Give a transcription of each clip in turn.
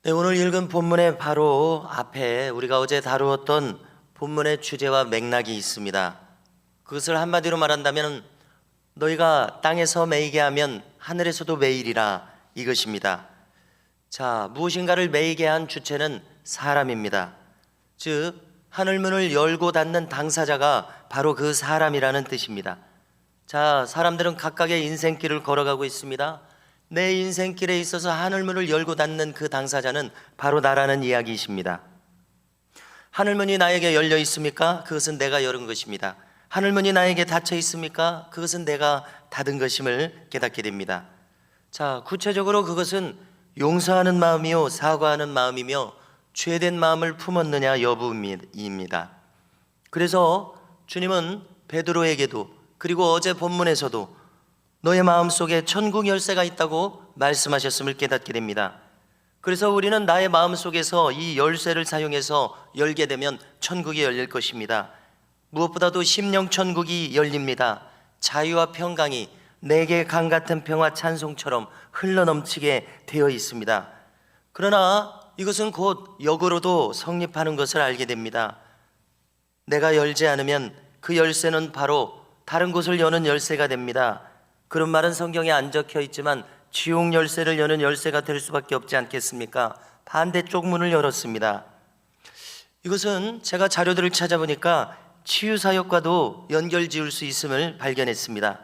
네, 오늘 읽은 본문의 바로 앞에 우리가 어제 다루었던 본문의 주제와 맥락이 있습니다. 그것을 한마디로 말한다면 너희가 땅에서 매이게 하면 하늘에서도 매이리라, 이것입니다. 자, 무엇인가를 매이게 한 주체는 사람입니다. 즉 하늘문을 열고 닫는 당사자가 바로 그 사람이라는 뜻입니다. 자, 사람들은 각각의 인생길을 걸어가고 있습니다. 내 인생길에 있어서 하늘문을 열고 닫는 그 당사자는 바로 나라는 이야기이십니다. 하늘문이 나에게 열려 있습니까? 그것은 내가 열은 것입니다. 하늘문이 나에게 닫혀 있습니까? 그것은 내가 닫은 것임을 깨닫게 됩니다. 자, 구체적으로 그것은 용서하는 마음이요 사과하는 마음이며 죄된 마음을 품었느냐 여부입니다. 그래서 주님은 베드로에게도, 그리고 어제 본문에서도 너의 마음속에 천국 열쇠가 있다고 말씀하셨음을 깨닫게 됩니다. 그래서 우리는 나의 마음속에서 이 열쇠를 사용해서 열게 되면 천국이 열릴 것입니다. 무엇보다도 심령 천국이 열립니다. 자유와 평강이 내게 강 같은 평화 찬송처럼 흘러넘치게 되어 있습니다. 그러나 이것은 곧 역으로도 성립하는 것을 알게 됩니다. 내가 열지 않으면 그 열쇠는 바로 다른 곳을 여는 열쇠가 됩니다. 그런 말은 성경에 안 적혀 있지만 지옥 열쇠를 여는 열쇠가 될 수밖에 없지 않겠습니까? 반대쪽 문을 열었습니다. 이것은 제가 자료들을 찾아보니까 치유사역과도 연결 지을 수 있음을 발견했습니다.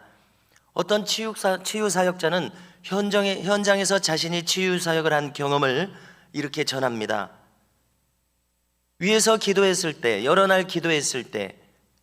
어떤 치유사역자는 현장에서 자신이 치유사역을 한 경험을 이렇게 전합니다. 위에서 기도했을 때, 여러 날 기도했을 때,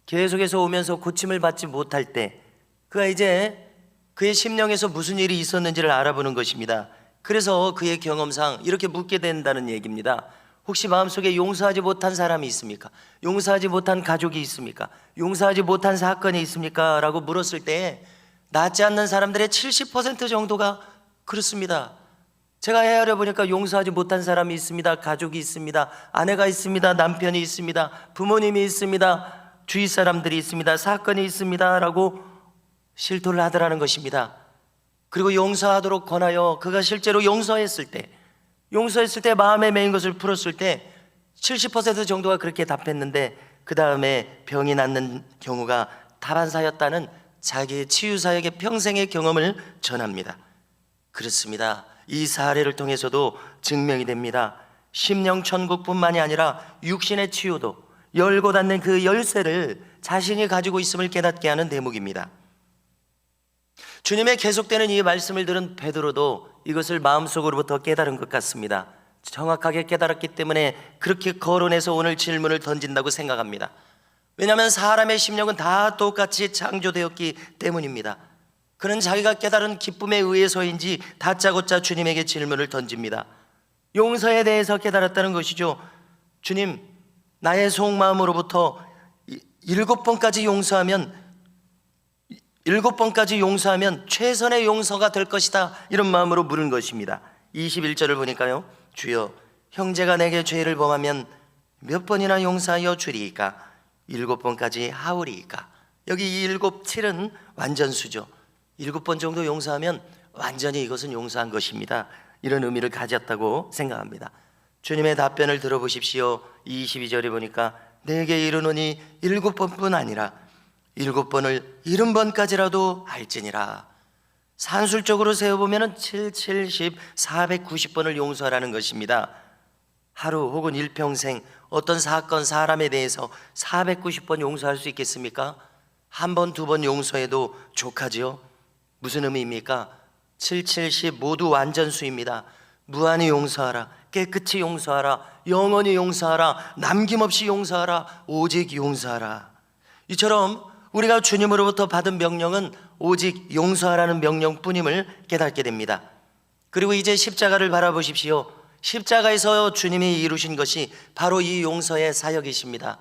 계속해서 오면서 고침을 받지 못할 때, 그가 이제 그의 심령에서 무슨 일이 있었는지를 알아보는 것입니다. 그래서 그의 경험상 이렇게 묻게 된다는 얘기입니다. 혹시 마음속에 용서하지 못한 사람이 있습니까? 용서하지 못한 가족이 있습니까? 용서하지 못한 사건이 있습니까? 라고 물었을 때 낫지 않는 사람들의 70% 정도가 그렇습니다. 제가 헤아려 보니까 용서하지 못한 사람이 있습니다. 가족이 있습니다. 아내가 있습니다. 남편이 있습니다. 부모님이 있습니다. 주위 사람들이 있습니다. 사건이 있습니다. 라고 실토를 하더라는 것입니다. 그리고 용서하도록 권하여 그가 실제로 용서했을 때 마음에 매인 것을 풀었을 때 70% 정도가 그렇게 답했는데 그 다음에 병이 낫는 경우가 다반사였다는 자기의 치유사역의 평생의 경험을 전합니다. 그렇습니다. 이 사례를 통해서도 증명이 됩니다. 심령 천국뿐만이 아니라 육신의 치유도 열고 닫는 그 열쇠를 자신이 가지고 있음을 깨닫게 하는 대목입니다. 주님의 계속되는 이 말씀을 들은 베드로도 이것을 마음속으로부터 깨달은 것 같습니다. 정확하게 깨달았기 때문에 그렇게 거론해서 오늘 질문을 던진다고 생각합니다. 왜냐하면 사람의 심령은 다 똑같이 창조되었기 때문입니다. 그는 자기가 깨달은 기쁨에 의해서인지 다짜고짜 주님에게 질문을 던집니다. 용서에 대해서 깨달았다는 것이죠. 주님, 나의 속마음으로부터 7번까지 용서하면 최선의 용서가 될 것이다, 이런 마음으로 물은 것입니다. 21절을 보니까요, 주여 형제가 내게 죄를 범하면 몇 번이나 용서하여 주리이까? 7번까지 하오리이까? 여기 이 7, 7은 완전수죠. 7번 정도 용서하면 완전히 이것은 용서한 것입니다. 이런 의미를 가졌다고 생각합니다. 주님의 답변을 들어보십시오. 22절에 보니까 내게 이르노니 7번뿐 아니라 7번을 70번까지라도 할지니라. 산술적으로 세어보면 7, 70, 490번을 용서하라는 것입니다. 하루 혹은 일평생 어떤 사건, 사람에 대해서 490번 용서할 수 있겠습니까? 한 번, 두 번 용서해도 족하지요. 무슨 의미입니까? 7, 70 모두 완전수입니다. 무한히 용서하라, 깨끗이 용서하라, 영원히 용서하라, 남김없이 용서하라, 오직 용서하라. 이처럼 우리가 주님으로부터 받은 명령은 오직 용서하라는 명령뿐임을 깨닫게 됩니다. 그리고 이제 십자가를 바라보십시오. 십자가에서 주님이 이루신 것이 바로 이 용서의 사역이십니다.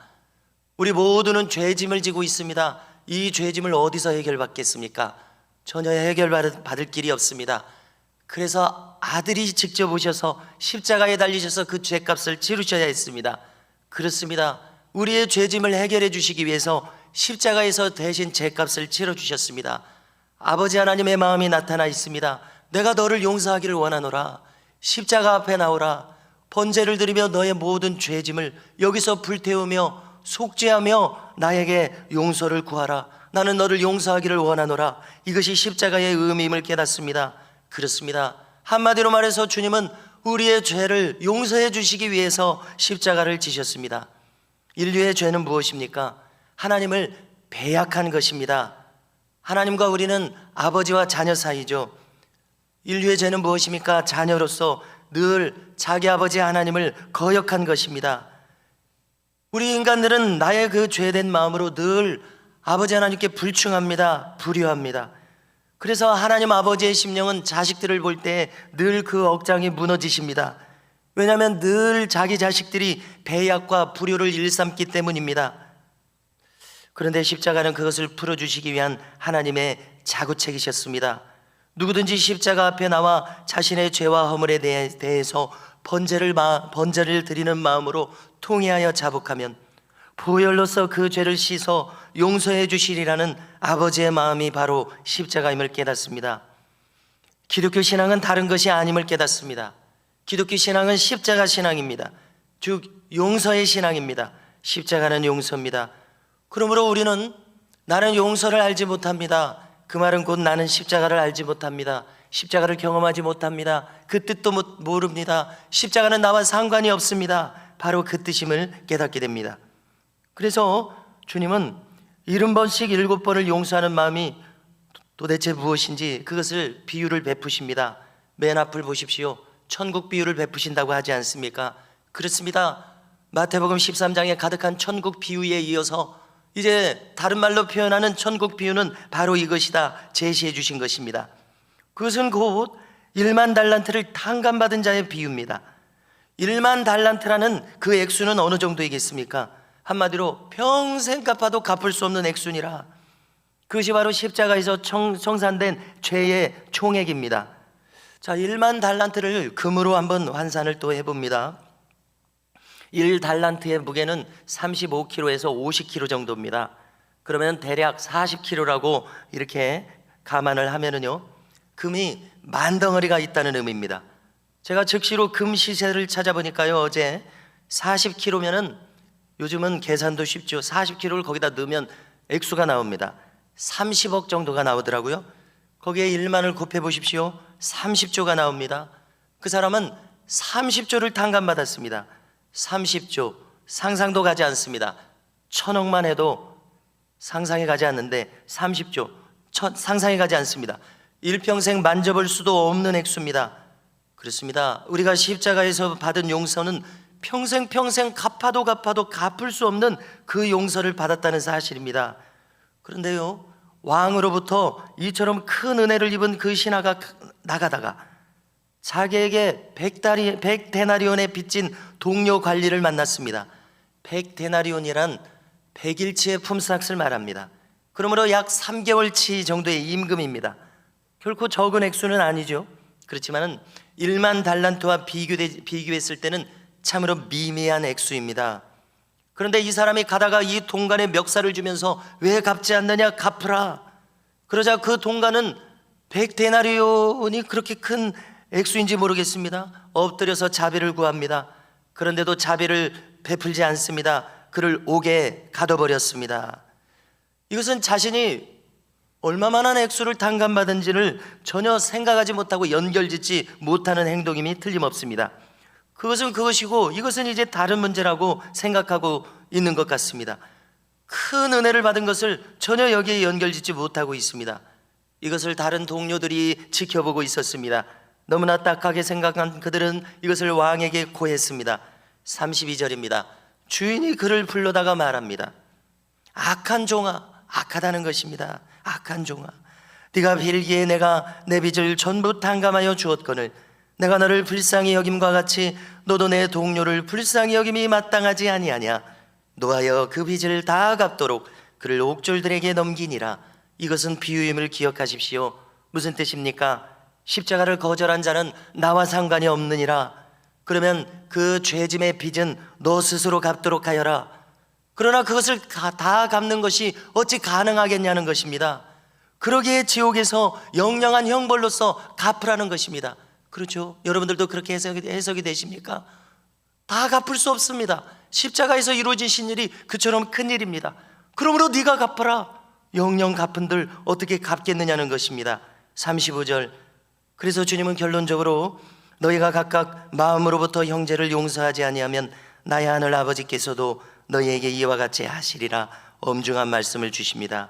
우리 모두는 죄짐을 지고 있습니다. 이 죄짐을 어디서 해결받겠습니까? 전혀 해결받을 길이 없습니다. 그래서 아들이 직접 오셔서 십자가에 달리셔서 그 죄값을 치르셔야 했습니다. 그렇습니다. 우리의 죄짐을 해결해 주시기 위해서 십자가에서 대신 죄값을 치러주셨습니다. 아버지 하나님의 마음이 나타나 있습니다. 내가 너를 용서하기를 원하노라. 십자가 앞에 나오라. 번제를 드리며 너의 모든 죄짐을 여기서 불태우며 속죄하며 나에게 용서를 구하라. 나는 너를 용서하기를 원하노라. 이것이 십자가의 의미임을 깨닫습니다. 그렇습니다. 한마디로 말해서 주님은 우리의 죄를 용서해 주시기 위해서 십자가를 지셨습니다. 인류의 죄는 무엇입니까? 하나님을 배약한 것입니다. 하나님과 우리는 아버지와 자녀 사이죠. 인류의 죄는 무엇입니까? 자녀로서 늘 자기 아버지 하나님을 거역한 것입니다. 우리 인간들은 나의 그 죄된 마음으로 늘 아버지 하나님께 불충합니다. 불효합니다. 그래서 하나님 아버지의 심령은 자식들을 볼 때 늘 그 억장이 무너지십니다. 왜냐하면 늘 자기 자식들이 배약과 불효를 일삼기 때문입니다. 그런데 십자가는 그것을 풀어주시기 위한 하나님의 자구책이셨습니다. 누구든지 십자가 앞에 나와 자신의 죄와 허물에 대해서 번제를 드리는 마음으로 통회하여 자복하면 보혈로서 그 죄를 씻어 용서해 주시리라는 아버지의 마음이 바로 십자가임을 깨닫습니다. 기독교 신앙은 다른 것이 아님을 깨닫습니다. 기독교 신앙은 십자가 신앙입니다. 즉 용서의 신앙입니다. 십자가는 용서입니다. 그러므로 우리는 나는 용서를 알지 못합니다. 그 말은 곧 나는 십자가를 알지 못합니다. 십자가를 경험하지 못합니다. 그 뜻도 모릅니다. 십자가는 나와 상관이 없습니다. 바로 그 뜻임을 깨닫게 됩니다. 그래서 주님은 70번씩 7번을 용서하는 마음이 도대체 무엇인지 그것을 비유를 베푸십니다. 맨 앞을 보십시오. 천국 비유를 베푸신다고 하지 않습니까? 그렇습니다. 마태복음 13장에 가득한 천국 비유에 이어서 이제 다른 말로 표현하는 천국 비유는 바로 이것이다 제시해 주신 것입니다. 그것은 곧 1만 달란트를 탕감받은 자의 비유입니다. 1만 달란트라는 그 액수는 어느 정도이겠습니까? 한마디로 평생 갚아도 갚을 수 없는 액수니라. 그것이 바로 십자가에서 청산된 죄의 총액입니다. 자, 1만 달란트를 금으로 한번 환산을 또 해봅니다. 1달란트의 무게는 35kg에서 50kg 정도입니다. 그러면 대략 40kg라고 이렇게 감안을 하면은요, 금이 10,000덩어리가 있다는 의미입니다. 제가 즉시로 금 시세를 찾아보니까요, 어제 40kg면은 요즘은 계산도 쉽죠. 40kg를 거기다 넣으면 액수가 나옵니다. 30억 정도가 나오더라고요. 거기에 1만을 곱해 보십시오. 30조가 나옵니다. 그 사람은 30조를 탕감받았습니다. 30조, 상상도 가지 않습니다. 1,000억만 해도 상상이 가지 않는데 30조, 상상이 가지 않습니다. 일평생 만져볼 수도 없는 액수입니다. 그렇습니다. 우리가 십자가에서 받은 용서는 평생 갚아도 갚을 수 없는 그 용서를 받았다는 사실입니다. 그런데요, 왕으로부터 이처럼 큰 은혜를 입은 그 신하가 나가다가 자기에게 100데나리온에 빚진 동료 관리를 만났습니다. 100데나리온이란 100일치의 품삯을 말합니다. 그러므로 약 3개월치 정도의 임금입니다. 결코 적은 액수는 아니죠. 그렇지만 1만 달란트와 비교했을 때는 참으로 미미한 액수입니다. 그런데 이 사람이 가다가 이 동관에 멱살을 주면서 왜 갚지 않느냐, 갚으라. 그러자 그 동관은 100데나리온이 그렇게 큰 액수인지 모르겠습니다. 엎드려서 자비를 구합니다. 그런데도 자비를 베풀지 않습니다. 그를 옥에 가둬버렸습니다. 이것은 자신이 얼마만한 액수를 탕감받은지를 전혀 생각하지 못하고 연결짓지 못하는 행동임이 틀림없습니다. 그것은 그것이고 이것은 이제 다른 문제라고 생각하고 있는 것 같습니다. 큰 은혜를 받은 것을 전혀 여기에 연결짓지 못하고 있습니다. 이것을 다른 동료들이 지켜보고 있었습니다. 너무나 딱하게 생각한 그들은 이것을 왕에게 고했습니다. 32절입니다. 주인이 그를 불러다가 말합니다. 악한 종아, 악하다는 것입니다. 악한 종아, 네가 빌기에 내가 내 빚을 전부 탕감하여 주었거늘 내가 너를 불쌍히 여김과 같이 너도 내 동료를 불쌍히 여김이 마땅하지 아니하냐. 노하여 그 빚을 다 갚도록 그를 옥졸들에게 넘기니라. 이것은 비유임을 기억하십시오. 무슨 뜻입니까? 십자가를 거절한 자는 나와 상관이 없느니라. 그러면 그 죄짐의 빚은 너 스스로 갚도록 하여라. 그러나 그것을 다 갚는 것이 어찌 가능하겠냐는 것입니다. 그러기에 지옥에서 영영한 형벌로서 갚으라는 것입니다. 그렇죠? 여러분들도 그렇게 해석이 되십니까? 다 갚을 수 없습니다. 십자가에서 이루어지신 일이 그처럼 큰 일입니다. 그러므로 네가 갚아라. 영영 갚은들 어떻게 갚겠느냐는 것입니다. 35절, 그래서 주님은 결론적으로 너희가 각각 마음으로부터 형제를 용서하지 아니하면 나의 하늘 아버지께서도 너희에게 이와 같이 하시리라 엄중한 말씀을 주십니다.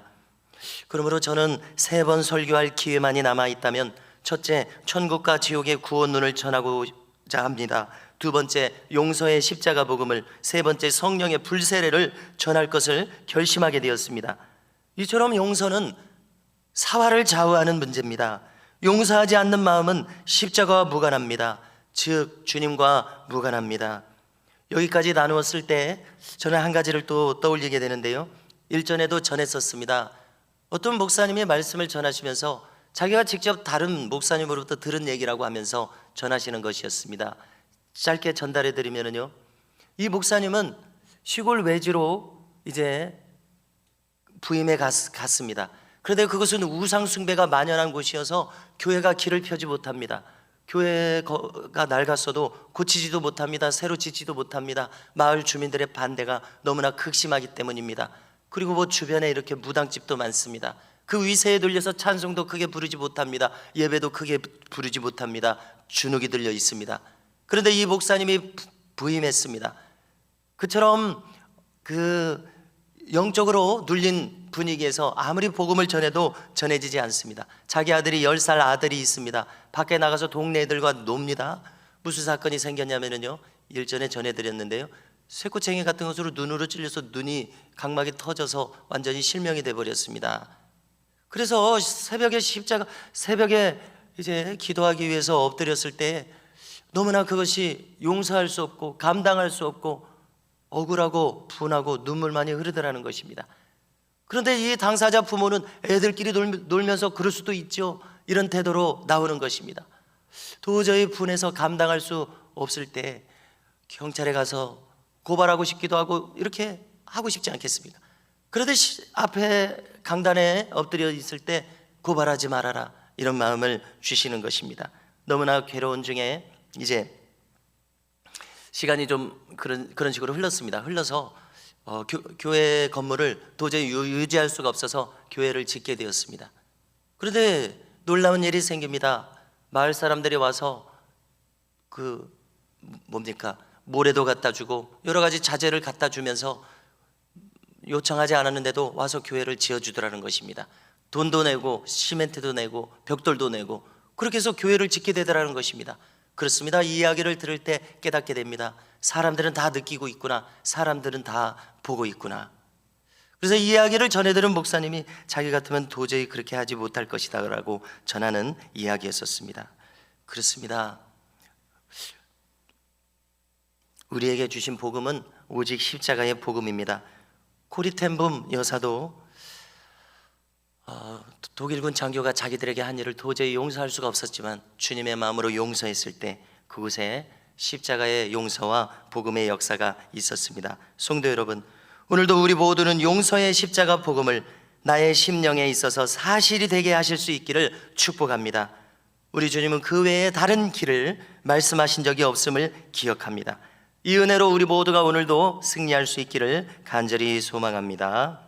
그러므로 저는 3번 설교할 기회만이 남아있다면, 첫째, 천국과 지옥의 구원론을 전하고자 합니다. 2번째, 용서의 십자가 복음을, 3번째, 성령의 불세례를 전할 것을 결심하게 되었습니다. 이처럼 용서는 사활을 좌우하는 문제입니다. 용서하지 않는 마음은 십자가와 무관합니다. 즉 주님과 무관합니다. 여기까지 나누었을 때 저는 한 가지를 또 떠올리게 되는데요, 일전에도 전했었습니다. 어떤 목사님이 말씀을 전하시면서 자기가 직접 다른 목사님으로부터 들은 얘기라고 하면서 전하시는 것이었습니다. 짧게 전달해 드리면요, 이 목사님은 시골 외지로 이제 부임에 갔습니다. 그런데 그것은 우상 숭배가 만연한 곳이어서 교회가 길을 펴지 못합니다. 교회가 낡았어도 고치지도 못합니다. 새로 짓지도 못합니다. 마을 주민들의 반대가 너무나 극심하기 때문입니다. 그리고 뭐 주변에 이렇게 무당집도 많습니다. 그 위세에 들려서 찬송도 크게 부르지 못합니다. 예배도 크게 부르지 못합니다. 주눅이 들려 있습니다. 그런데 이 목사님이 부임했습니다. 그처럼 그 영적으로 눌린 분위기에서 아무리 복음을 전해도 전해지지 않습니다. 자기 아들이 10살 아들이 있습니다. 밖에 나가서 동네 애들과 놉니다. 무슨 사건이 생겼냐면요, 일전에 전해드렸는데요, 쇠꼬챙이 같은 것으로 눈으로 찔려서 눈이 각막이 터져서 완전히 실명이 돼버렸습니다. 그래서 새벽에 이제 기도하기 위해서 엎드렸을 때 너무나 그것이 용서할 수 없고 감당할 수 없고 억울하고 분하고 눈물만이 흐르더라는 것입니다. 그런데 이 당사자 부모는 애들끼리 놀면서 그럴 수도 있죠, 이런 태도로 나오는 것입니다. 도저히 분해서 감당할 수 없을 때 경찰에 가서 고발하고 싶기도 하고 이렇게 하고 싶지 않겠습니까? 그런데 앞에 강단에 엎드려 있을 때 고발하지 말아라, 이런 마음을 주시는 것입니다. 너무나 괴로운 중에 이제 시간이 좀 그런 식으로 흘렀습니다. 흘러서 교회 건물을 도저히 유지할 수가 없어서 교회를 짓게 되었습니다. 그런데 놀라운 일이 생깁니다. 마을 사람들이 와서 모래도 갖다 주고 여러 가지 자재를 갖다 주면서 요청하지 않았는데도 와서 교회를 지어주더라는 것입니다. 돈도 내고 시멘트도 내고 벽돌도 내고 그렇게 해서 교회를 짓게 되더라는 것입니다. 그렇습니다. 이 이야기를 들을 때 깨닫게 됩니다. 사람들은 다 느끼고 있구나, 사람들은 다 보고 있구나. 그래서 이 이야기를 전해들은 목사님이 자기 같으면 도저히 그렇게 하지 못할 것이다 라고 전하는 이야기였었습니다. 그렇습니다. 우리에게 주신 복음은 오직 십자가의 복음입니다. 코리 텐붐 여사도 독일군 장교가 자기들에게 한 일을 도저히 용서할 수가 없었지만 주님의 마음으로 용서했을 때 그곳에 십자가의 용서와 복음의 역사가 있었습니다. 성도 여러분, 오늘도 우리 모두는 용서의 십자가 복음을 나의 심령에 있어서 사실이 되게 하실 수 있기를 축복합니다. 우리 주님은 그 외에 다른 길을 말씀하신 적이 없음을 기억합니다. 이 은혜로 우리 모두가 오늘도 승리할 수 있기를 간절히 소망합니다.